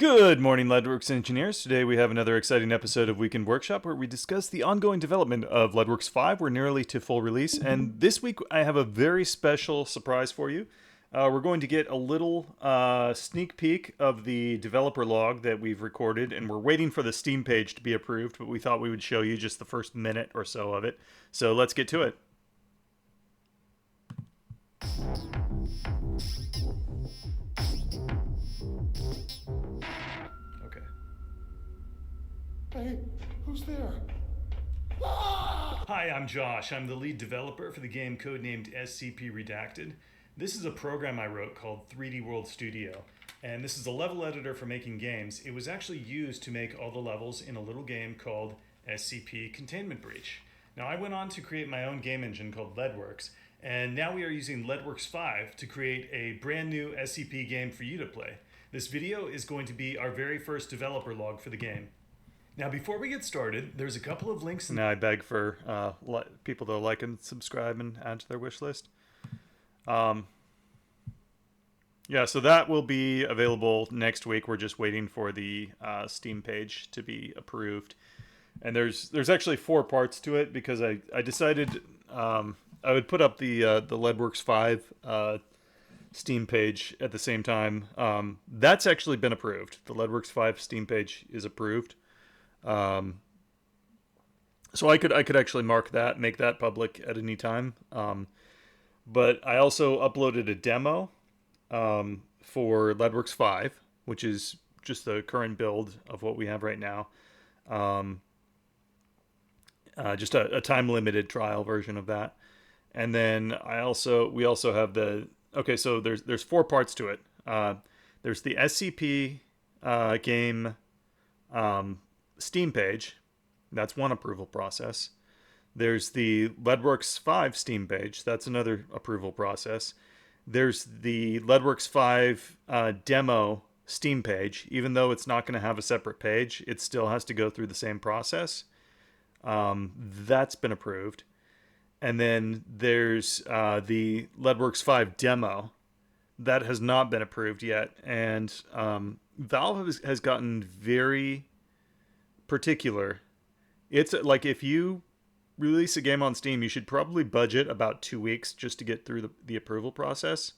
Good morning, Leadworks engineers. Today we have another exciting episode of Weekend Workshop where we discuss the ongoing development of Leadworks 5. We're nearly to full release, and this week I have a very special surprise for you. We're going to get a little sneak peek of the developer log that we've recorded, and we're waiting for the Steam page to be approved, but we thought we would show you just the first minute or so of it. So let's get to it. Okay. Hey, who's there? Hi, I'm Josh. I'm the lead developer for the game codenamed SCP Redacted. This is a program I wrote called 3D World Studio, and this is a level editor for making games. It was actually used to make all the levels in a little game called SCP Containment Breach. Now, I went on to create my own game engine called Leadworks, and now we are using Leadworks 5 to create a brand new SCP game for you to play. This video is going to be our very first developer log for the game. Now, before we get started, there's a couple of links. Now, I beg for people to like and subscribe and add to their wish list. Yeah, so that will be available next week. We're just waiting for the Steam page to be approved. And there's actually 4 parts to it because I decided I would put up the Leadworks 5 Steam page at the same time. That's actually been approved. The Leadworks 5 Steam page is approved. So I could actually mark that, make that public at any time. But I also uploaded a demo for Leadworks 5, which is just the current build of what we have right now. Just a time-limited trial version of that. And then we also have so there's 4 parts to it. There's the SCP game Steam page. That's one approval process. There's the Leadworks 5 Steam page. That's another approval process. There's the Leadworks 5 demo Steam page. Even though it's not going to have a separate page, it still has to go through the same process. That's been approved. And then there's the Leadworks 5 demo. That has not been approved yet. And Valve has gotten very particular. It's like if you release a game on Steam, you should probably budget about 2 weeks just to get through the approval process.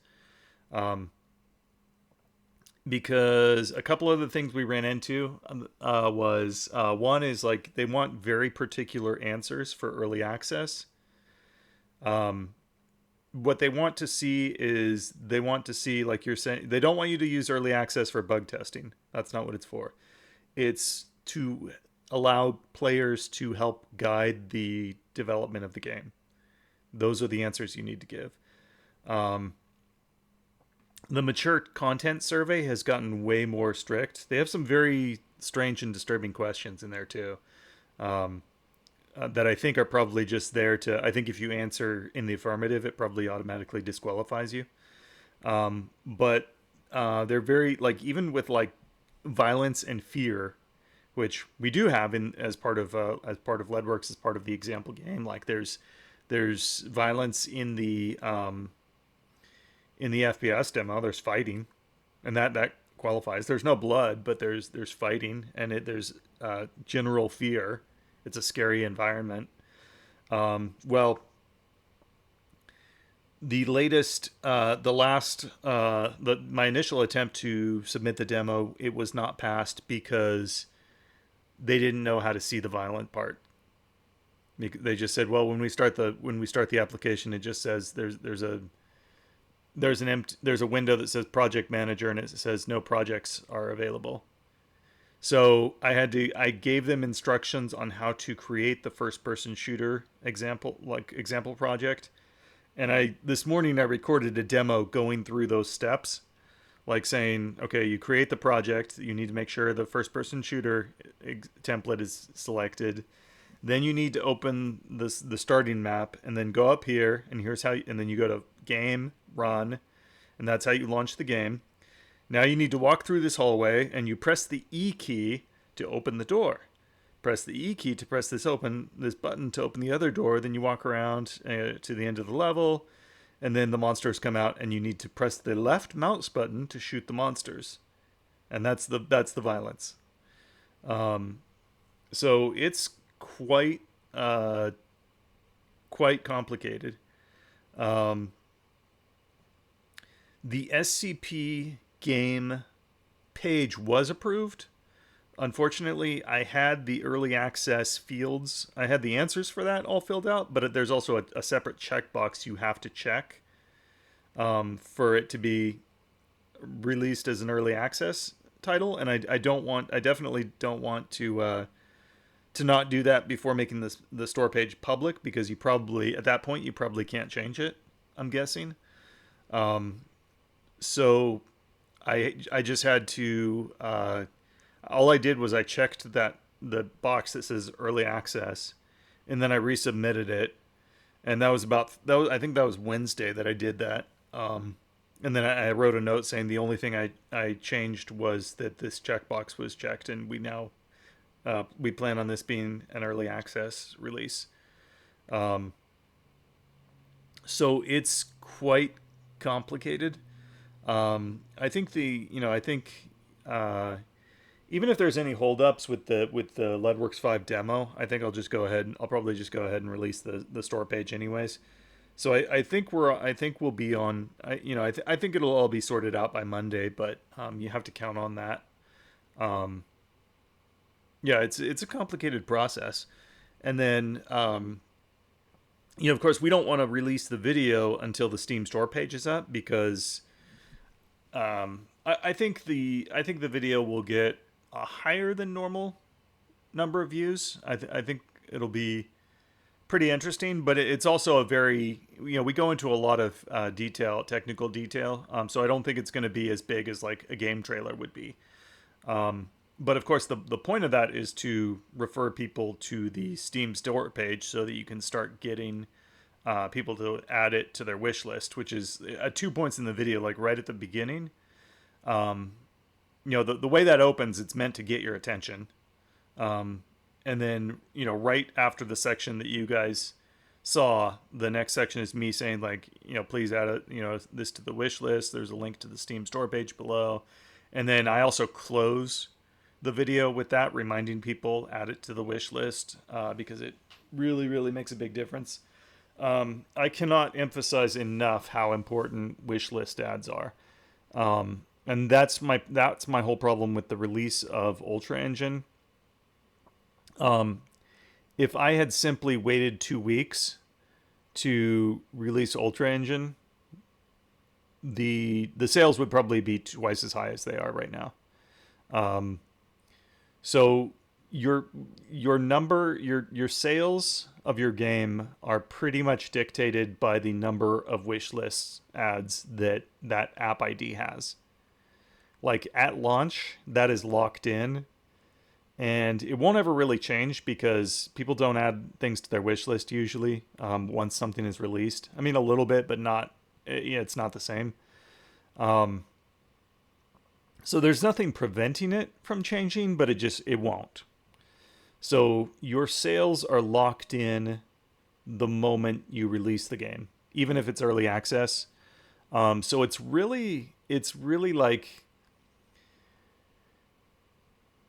Because a couple of the things we ran into was one is like they want very particular answers for early access. What they want to see is like you're saying, they don't want you to use early access for bug testing. That's not what it's for. It's to allow players to help guide the development of the game. Those are the answers you need to give. The mature content survey has gotten way more strict. They have some very strange and disturbing questions in there too, that I think are probably just there to, I think if you answer in the affirmative, it probably automatically disqualifies you. But they're very, like, even with like violence and fear, which we do have as part of Leadworks, as part of the example game. Like there's violence in the FPS demo. There's fighting, and that qualifies. There's no blood, but there's fighting, and there's general fear. It's a scary environment. The latest, my initial attempt to submit the demo, it was not passed because they didn't know how to see the violent part. They just said, well, when we start the application, it just says there's a window that says project manager, and it says no projects are available. So I gave them instructions on how to create the first person shooter example project. And this morning I recorded a demo going through those steps, like saying, okay, you create the project, you need to make sure the first person shooter template is selected. Then you need to open the starting map and then go up here, and and then you go to game, run, and that's how you launch the game. Now you need to walk through this hallway, and you press the E key to open the door. Press the E key to press this button to open the other door. Then you walk around to the end of the level, and then the monsters come out, and you need to press the left mouse button to shoot the monsters. and that's the violence. So it's uh, quite complicated. Um, the SCP game page was approved. Unfortunately, I had the early access fields. I had the answers for that all filled out, but there's also a separate checkbox you have to check for it to be released as an early access title. And I definitely don't want to not do that before making the store page public, because you probably at that point you probably can't change it. I'm guessing. So I just had to. All I did was I checked the box that says early access, and then I resubmitted it, and I think that was Wednesday that I did that. And then I wrote a note saying the only thing I changed was that this checkbox was checked, and we plan on this being an early access release. Um, so it's quite complicated. I think uh, even if there's any holdups with the Leadworks 5 demo, I think I'll probably just go ahead and release the store page anyways. So I think we'll be on. I think it'll all be sorted out by Monday, but you have to count on that. Um, yeah, it's a complicated process, and then of course, we don't want to release the video until the Steam store page is up, because I think the video will get a higher than normal number of views. I think it'll be pretty interesting, but it's also a very, we go into a lot of technical detail. So I don't think it's going to be as big as like a game trailer would be. But of course, the point of that is to refer people to the Steam store page so that you can start getting people to add it to their wish list, which is at 2 points in the video, like right at the beginning. The way that opens, it's meant to get your attention. And then, right after the section that you guys saw, the next section is me saying, like, please add this to the wish list. There's a link to the Steam store page below. And then I also close the video with that, reminding people add it to the wish list, because it really, really makes a big difference. I cannot emphasize enough how important wish list ads are. And that's my whole problem with the release of Ultra Engine. If I had simply waited 2 weeks to release Ultra Engine, the sales would probably be twice as high as they are right now. So your sales of your game are pretty much dictated by the number of wish lists ads that app ID has. Like at launch, that is locked in, and it won't ever really change because people don't add things to their wish list usually once something is released. I mean, a little bit, but not. It's not the same. So there's nothing preventing it from changing, but it won't. So your sales are locked in the moment you release the game, even if it's early access. So it's really like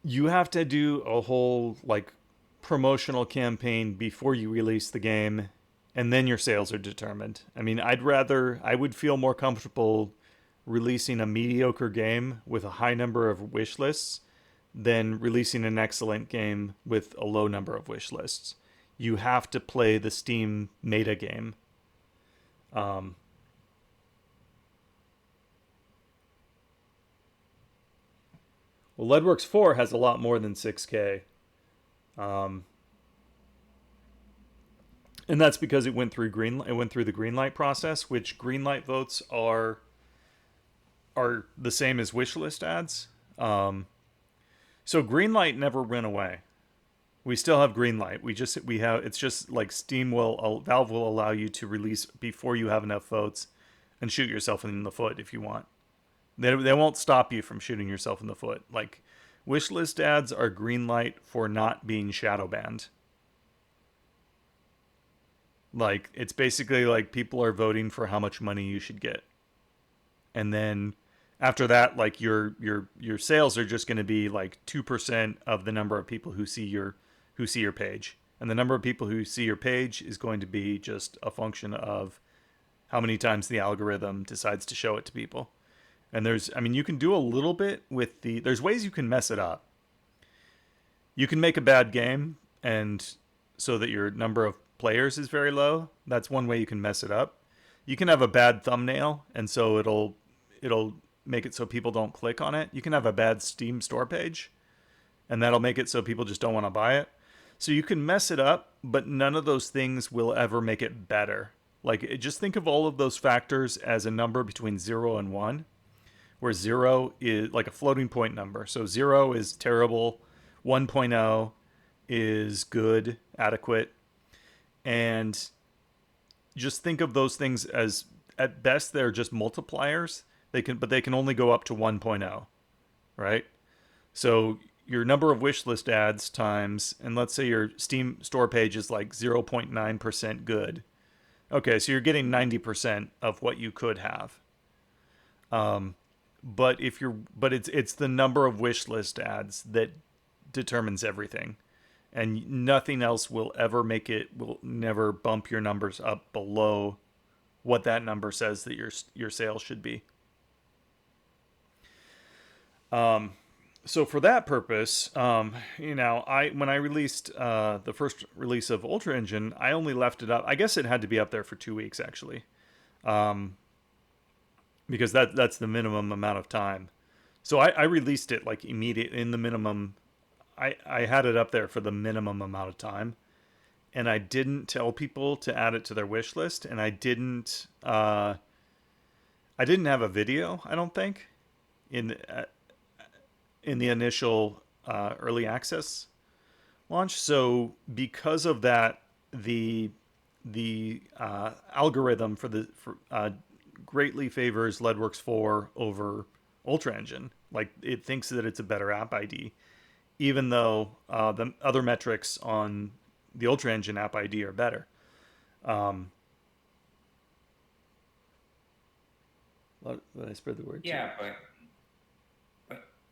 you have to do a whole like promotional campaign before you release the game, and then your sales are determined. I mean, I would feel more comfortable releasing a mediocre game with a high number of wish lists than releasing an excellent game with a low number of wish lists. You have to play the Steam meta game. Well, Leadworks 4 has a lot more than 6K. And that's because it went through the greenlight process, which greenlight votes are the same as wishlist ads. So greenlight never went away. We still have greenlight. It's just like Valve will allow you to release before you have enough votes and shoot yourself in the foot if you want. They won't stop you from shooting yourself in the foot. Like, wishlist ads are greenlight for not being shadow banned. Like, it's basically like people are voting for how much money you should get. And then After that, like your sales are just going to be like 2% of the number of people who see your page. And the number of people who see your page is going to be just a function of how many times the algorithm decides to show it to people. And I mean, you can do a little bit with there's ways you can mess it up. You can make a bad game and so that your number of players is very low. That's one way you can mess it up. You can have a bad thumbnail and so it'll make it so people don't click on it. You can have a bad Steam store page and that'll make it so people just don't want to buy it. So you can mess it up, but none of those things will ever make it better. Like, just think of all of those factors as a number between 0 and 1, where 0 is like a floating point number. So 0 is terrible, 1.0 is good, adequate. And just think of those things as, at best, they're just multipliers. But they can only go up to 1.0, right? So your number of wish list ads times, and let's say your Steam store page is like 0.9% good. Okay, so you're getting 90% of what you could have. But it's the number of wish list ads that determines everything, and nothing else will never bump your numbers up below what that number says that your sales should be. So for that purpose, when I released the first release of Ultra Engine, I only left it up. I guess it had to be up there for 2 weeks actually, because that's the minimum amount of time. So I released it like immediate in the minimum. I had it up there for the minimum amount of time, and I didn't tell people to add it to their wish list, and I didn't have a video. I don't think in the initial early access launch. So because of that, the algorithm for greatly favors LEDWorks 4 over Ultra Engine. Like, it thinks that it's a better app ID, even though the other metrics on the Ultra Engine app ID are better. Did I spread the word? Yeah, but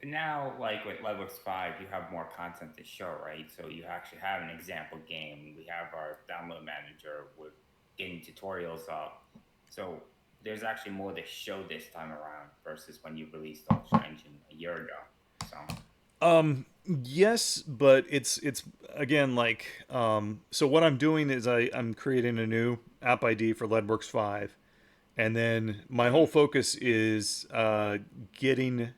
now, like with LEDWorks 5, you have more content to show, right? So you actually have an example game. We have our download manager with getting tutorials up. So there's actually more to show this time around versus when you released Ultra Engine a year ago. So Yes, but it's again like so what I'm doing is I'm creating a new app ID for LEDWorks 5, and then my whole focus is getting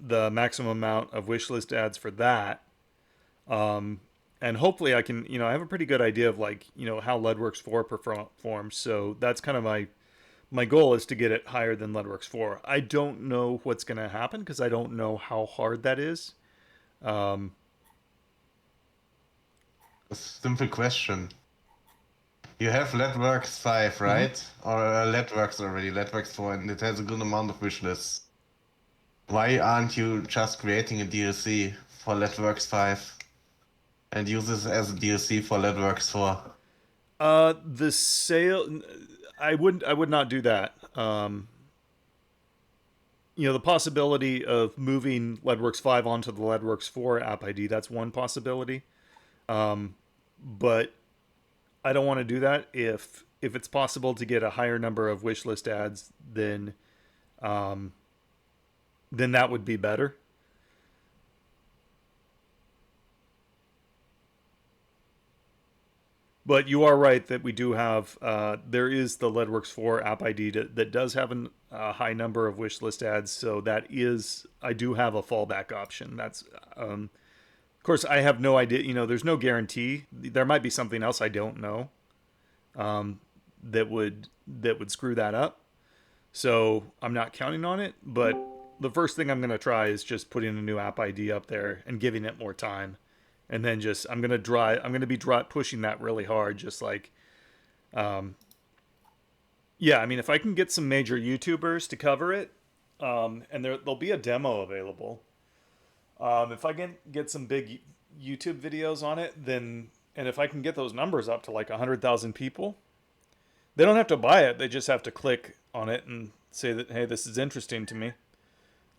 the maximum amount of wishlist ads for that. And hopefully I can, I have a pretty good idea of like, how LEDWorks 4 performs. So that's kind of my goal, is to get it higher than LEDWorks 4. I don't know what's going to happen because I don't know how hard that is. A simple question. You have LEDWorks 5, right? Or LEDWorks already, LEDWorks 4, and it has a good amount of wish lists. Why aren't you just creating a DLC for LEDWorks 5 and use this as a DLC for LEDWorks 4? The sale, I would not do that. The possibility of moving LEDWorks 5 onto the LEDWorks 4 app ID, that's one possibility. But I don't want to do that. If it's possible to get a higher number of wishlist ads, then that would be better. But you are right that we do have, there is the LEDWorks 4 app ID that does have a high number of wishlist ads. So I do have a fallback option. That's, of course, I have no idea. There's no guarantee. There might be something else I don't know that would screw that up. So I'm not counting on it. But the first thing I'm going to try is just putting a new app ID up there and giving it more time. And then I'm going to be pushing that really hard. Just like, yeah, I mean, if I can get some major YouTubers to cover it, and there'll be a demo available. If I can get some big YouTube videos on it, and if I can get those numbers up to like 100,000 people, they don't have to buy it. They just have to click on it and say that, hey, this is interesting to me,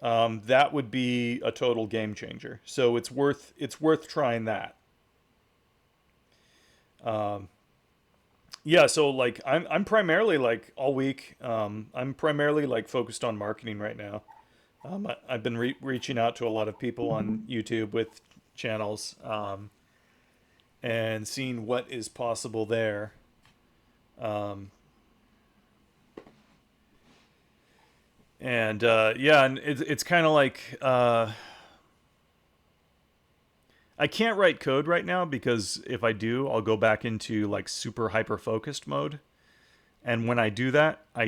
that would be a total game changer. So it's worth trying that. Yeah, so like I'm primarily like all week. I'm primarily like focused on marketing right now. I've been reaching out to a lot of people on YouTube with channels, and seeing what is possible there. Um, and yeah, and it's kind of like I can't write code right now because if I do, I'll go back into like super hyper focused mode. And when I do that, I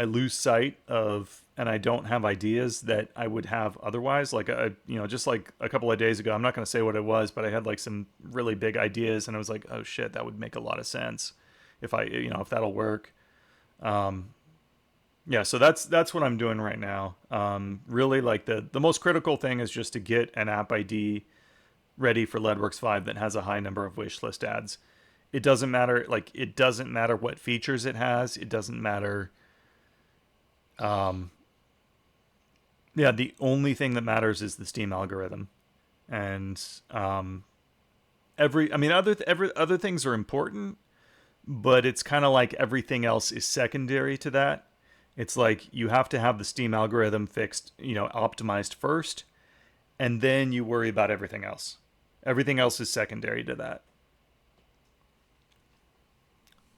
lose sight of, and I don't have ideas that I would have otherwise. Like, just like a couple of days ago, I'm not going to say what it was, but I had like some really big ideas and I was like, oh shit, that would make a lot of sense if if that'll work. Yeah, so that's what I'm doing right now. Really, like the most critical thing is just to get an app ID ready for LeadWorks 5 that has a high number of wishlist ads. It doesn't matter what features it has. It doesn't matter. Yeah, the only thing that matters is the Steam algorithm, and other things are important, but it's kind of like everything else is secondary to that. It's like you have to have the Steam algorithm fixed, optimized first, and then you worry about everything else. Everything else is secondary to that.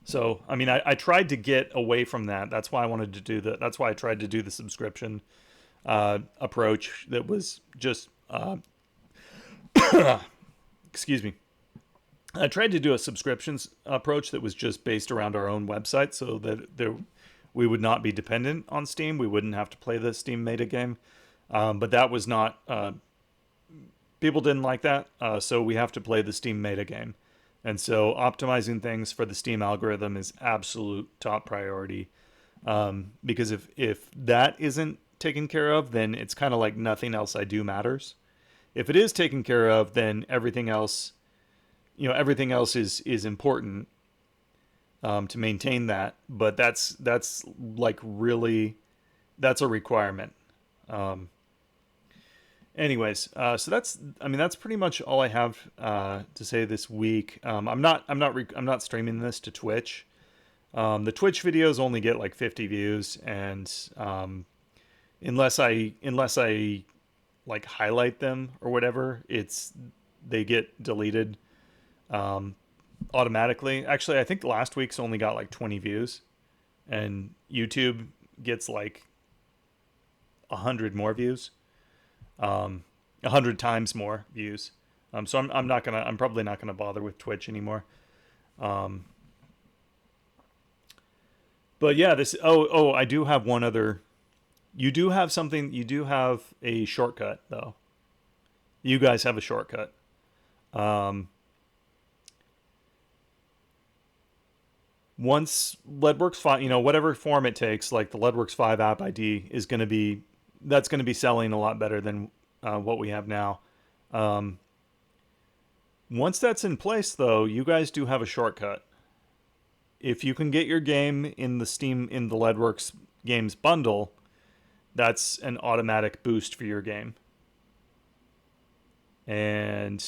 So, I tried to get away from that. That's why I wanted to do that. That's why I tried to do the subscription approach that was just, excuse me. I tried to do a subscriptions approach that was just based around our own website so that we would not be dependent on Steam. We wouldn't have to play the Steam meta game. But that was not, people didn't like that. So we have to play the Steam meta game. And so optimizing things for the Steam algorithm is absolute top priority. Because if that isn't taken care of, then it's kind of like nothing else I do matters. If it is taken care of, then everything else is important to maintain that. But that's like really, that's a requirement. Anyways, so that's pretty much all I have to say this week. I'm not streaming this to Twitch. The Twitch videos only get like 50 views, and unless I like highlight them or whatever, they get deleted automatically. Actually, I think last week's only got like 20 views, and YouTube gets like 100 more views. 100 times more views. So I'm probably not gonna bother with Twitch anymore. But yeah, I do have one other. You do have a shortcut though. You guys have a shortcut. Once LeadWorks 5, whatever form it takes, like the LeadWorks 5 app ID is going to be selling a lot better than what we have now. Once that's in place, though, you guys do have a shortcut. If you can get your game in the LeadWorks games bundle, that's an automatic boost for your game. And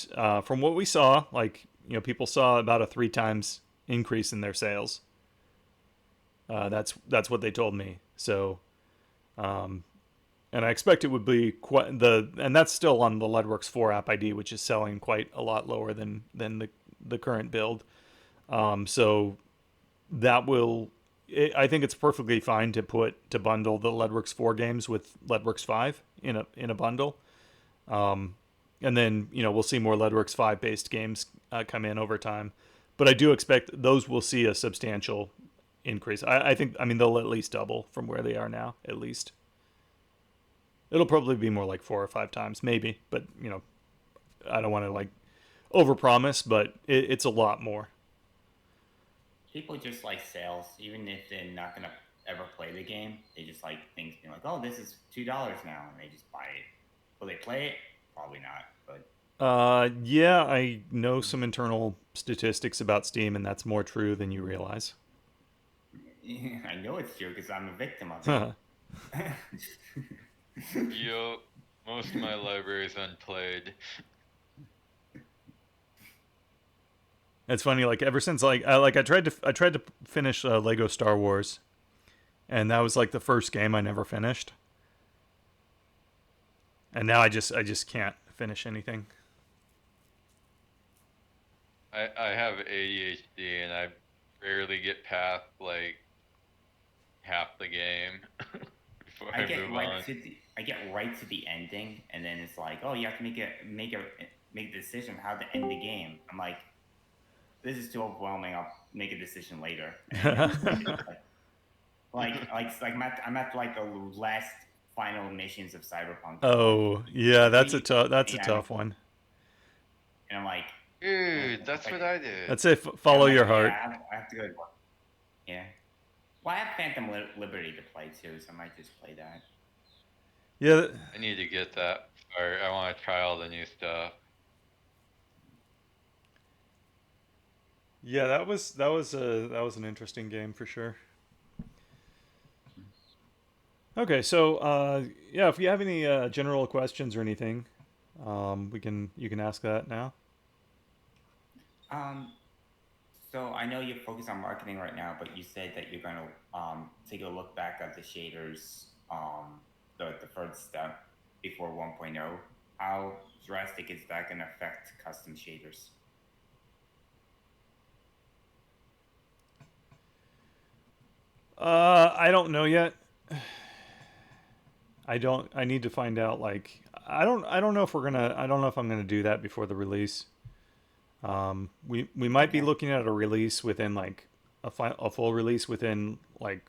from what we saw, people saw about a 3 times increase in their sales. That's what they told me. So, and I expect it would be and that's still on the LeadWorks 4 app ID, which is selling quite a lot lower than the current build. So that I think it's perfectly fine to bundle the LeadWorks 4 games with LeadWorks 5 in a bundle. And then, we'll see more LeadWorks 5 based games come in over time. But I do expect those will see a substantial increase. I think they'll at least double from where they are now, at least. It'll probably be more like 4 or 5 times, maybe. But, I don't want to overpromise, but it's a lot more. People just like sales, even if they're not going to ever play the game. They just like things being like, oh, this is $2 now, and they just buy it. Will they play it? Probably not, but... Yeah, I know some internal statistics about Steam, and that's more true than you realize. I know it's true because I'm a victim of it. Yo, most of my library is unplayed. It's funny, like ever since I tried to finish Lego Star Wars, and that was like the first game I never finished, and now I just can't finish anything. I have ADHD and I rarely get past like half the game before I move on. I get right to the ending, and then it's like, oh, you have to make a decision how to end the game. I'm like, this is too overwhelming. I'll make a decision later. I'm at like the last final missions of Cyberpunk. Oh yeah, that's a tough one. And I'm like, dude, that's what I did. That's it. Follow your heart. Yeah, I have to go. Yeah. Well, I have Phantom Liberty to play too, so I might just play that. Yeah. I need to get that. Or I want to try all the new stuff. Yeah, that was an interesting game for sure. Okay, so yeah, if you have any general questions or anything, you can ask that now. So I know you're focused on marketing right now, but you said that you're going to take a look back at the shaders, the first step before 1.0. How drastic is that going to affect custom shaders? I don't know yet. I need to find out. Like, I don't know if I don't know if I'm gonna do that before the release. We might be looking at a release within like a full release within like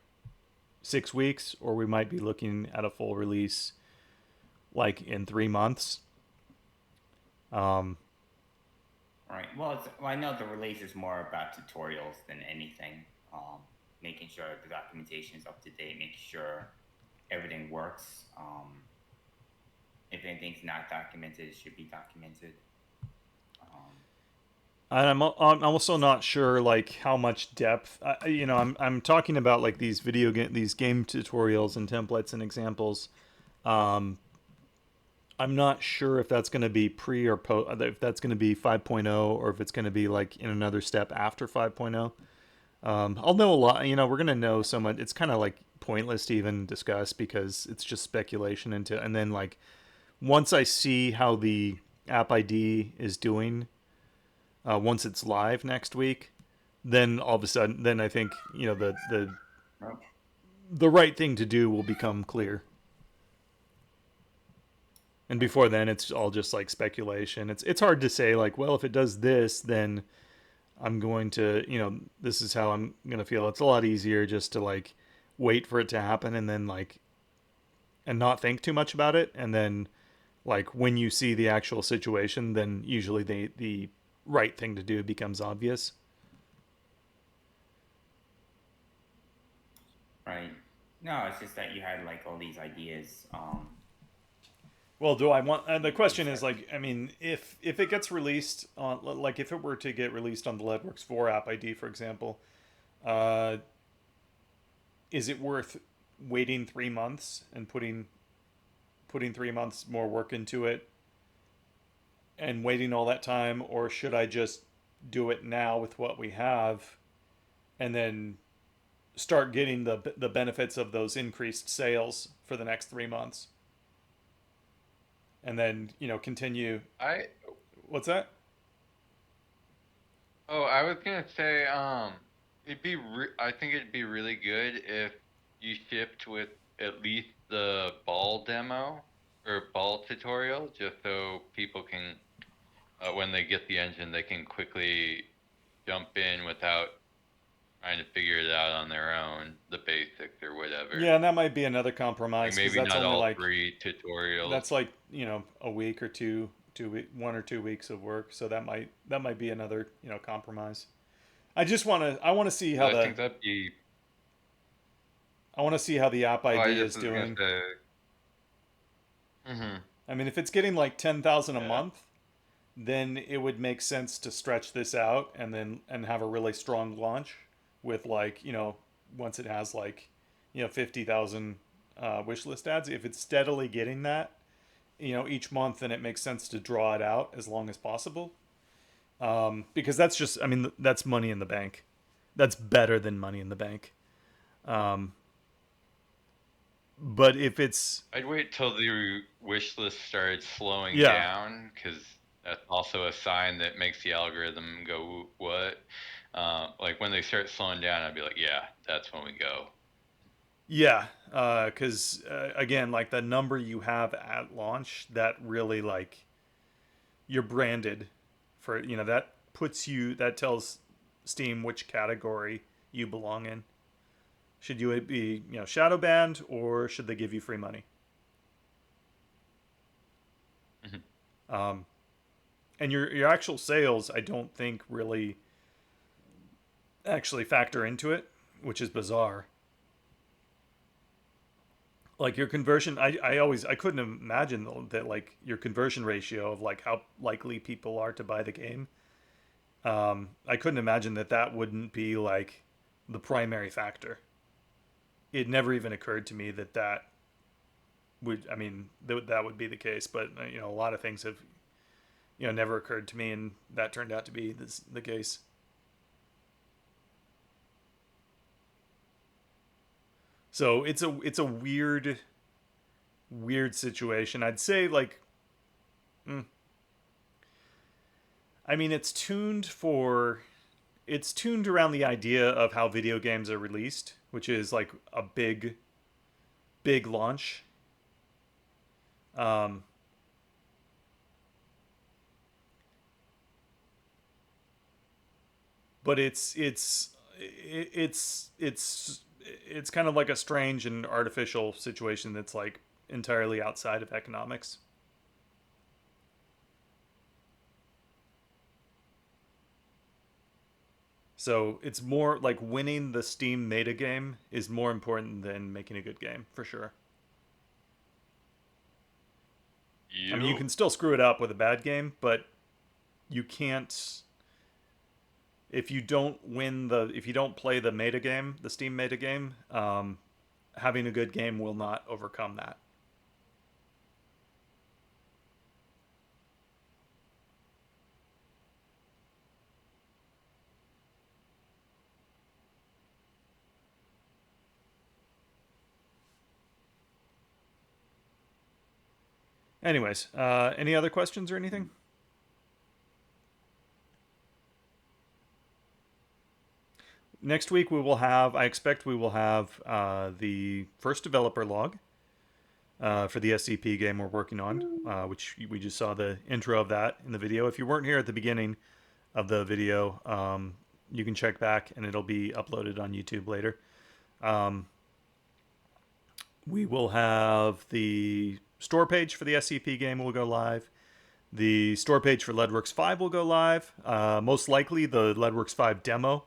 6 weeks, or we might be looking at a full release like in 3 months. Right. Well, I know the release is more about tutorials than anything. Making sure the documentation is up to date, making sure everything works. If anything's not documented, it should be documented. And I'm also not sure like how much depth. I'm talking about like these these game tutorials and templates and examples. I'm not sure if that's going to be pre or post, if that's going to be 5.0 or if it's going to be like in another step after 5.0. I'll know a lot. We're going to know so much. It's kind of like pointless to even discuss because it's just speculation and then like once I see how the app ID is doing, once it's live next week, then all of a sudden, then I think, the right thing to do will become clear. And before then, it's all just like speculation. It's hard to say like, well, if it does this, then I'm going to, this is how I'm going to feel. It's a lot easier just to like wait for it to happen and then like, and not think too much about it. And then like when you see the actual situation, then usually the right thing to do becomes obvious. Right. No, it's just that you had like all these ideas. Well, do I want? And the question is like, I mean, if it gets released on, like, if it were to get released on the LEDWorks 4 app ID, for example, is it worth waiting 3 months and putting 3 months more work into it and waiting all that time, or should I just do it now with what we have, and then start getting the benefits of those increased sales for the next 3 months? And then, continue. What's that? Oh, I was gonna say, I think it'd be really good if you shipped with at least the ball demo or ball tutorial, just so people can, when they get the engine, they can quickly jump in without trying to figure it out on their own, the basics or whatever. Yeah, and that might be another compromise. Like maybe that's not only all like 3 tutorials. That's like a week or 1 or 2 weeks of work. So that might be another compromise. I want to see how I think that'd be. I want to see how the app ID is doing. Mm-hmm. I mean, if it's getting like 10,000 a month, then it would make sense to stretch this out and have a really strong launch with like once it has like, 50,000 wish list ads. If it's steadily getting that, each month, then it makes sense to draw it out as long as possible. Because that's just, I mean, that's money in the bank. That's better than money in the bank. But if it's, I'd wait till the wish list started slowing Yeah. down, because that's also a sign that makes the algorithm go, what? Like when they start slowing down, I'd be like, yeah, that's when we go. yeah, because again, like the number you have at launch, that really like you're branded for, that tells Steam which category you belong in. Should you be, shadow banned, or should they give you free money? And your actual sales, I don't think really actually factor into it, which is bizarre. Like your conversion, I couldn't imagine though that like your conversion ratio of like how likely people are to buy the game. I couldn't imagine that wouldn't be like the primary factor. It never even occurred to me that would, I mean, that would be the case. But a lot of things have, never occurred to me, and that turned out to be the case. So it's a weird situation. I'd say like, I mean, it's tuned around the idea of how video games are released, which is like a big launch. But it's kind of like a strange and artificial situation that's like entirely outside of economics. So it's more like winning the Steam meta game is more important than making a good game, for sure. I mean, you can still screw it up with a bad game, but you can't, if you don't play the meta game, the Steam meta game, having a good game will not overcome that. Anyways, any other questions or anything? Next week I expect we will have the first developer log for the SCP game we're working on, which we just saw the intro of that in the video. If you weren't here at the beginning of the video, you can check back and it'll be uploaded on YouTube later. We will have the store page for the SCP game will go live. The store page for Leadworks 5 will go live. Most likely the Leadworks 5 demo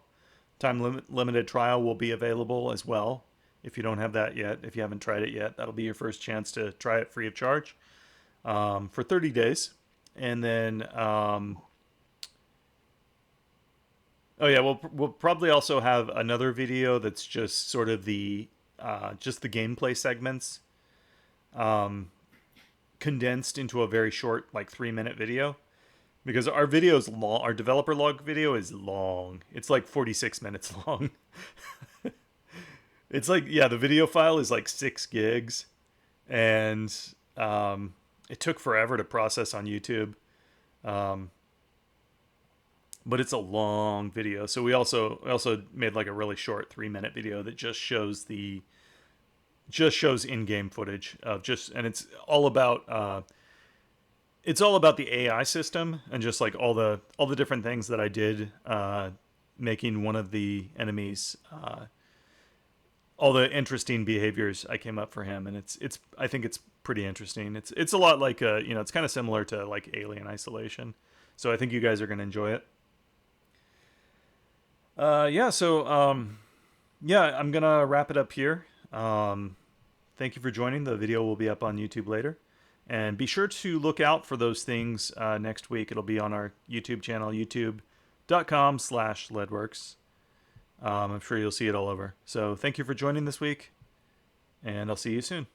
limited trial will be available as well. If you don't have that yet, if you haven't tried it yet, that'll be your first chance to try it free of charge for 30 days. And then, we'll probably also have another video that's just sort of the gameplay segments condensed into a very short, like 3-minute video. Because our video's long, our developer log video is long. It's like 46 minutes long. It's like, the video file is like 6 gigs. And it took forever to process on YouTube. But it's a long video. So we also made like a really short 3-minute video that just shows in-game footage of and it's all about the AI system and just like all the different things that I did making one of the enemies, all the interesting behaviors I came up for him, and I think it's pretty interesting. It's a lot like it's kind of similar to like Alien Isolation, so I think you guys are gonna enjoy it. I'm gonna wrap it up here. Thank you for joining. The video will be up on YouTube later. And be sure to look out for those things next week. It'll be on our YouTube channel, youtube.com/Leadworks. I'm sure you'll see it all over. So thank you for joining this week, and I'll see you soon.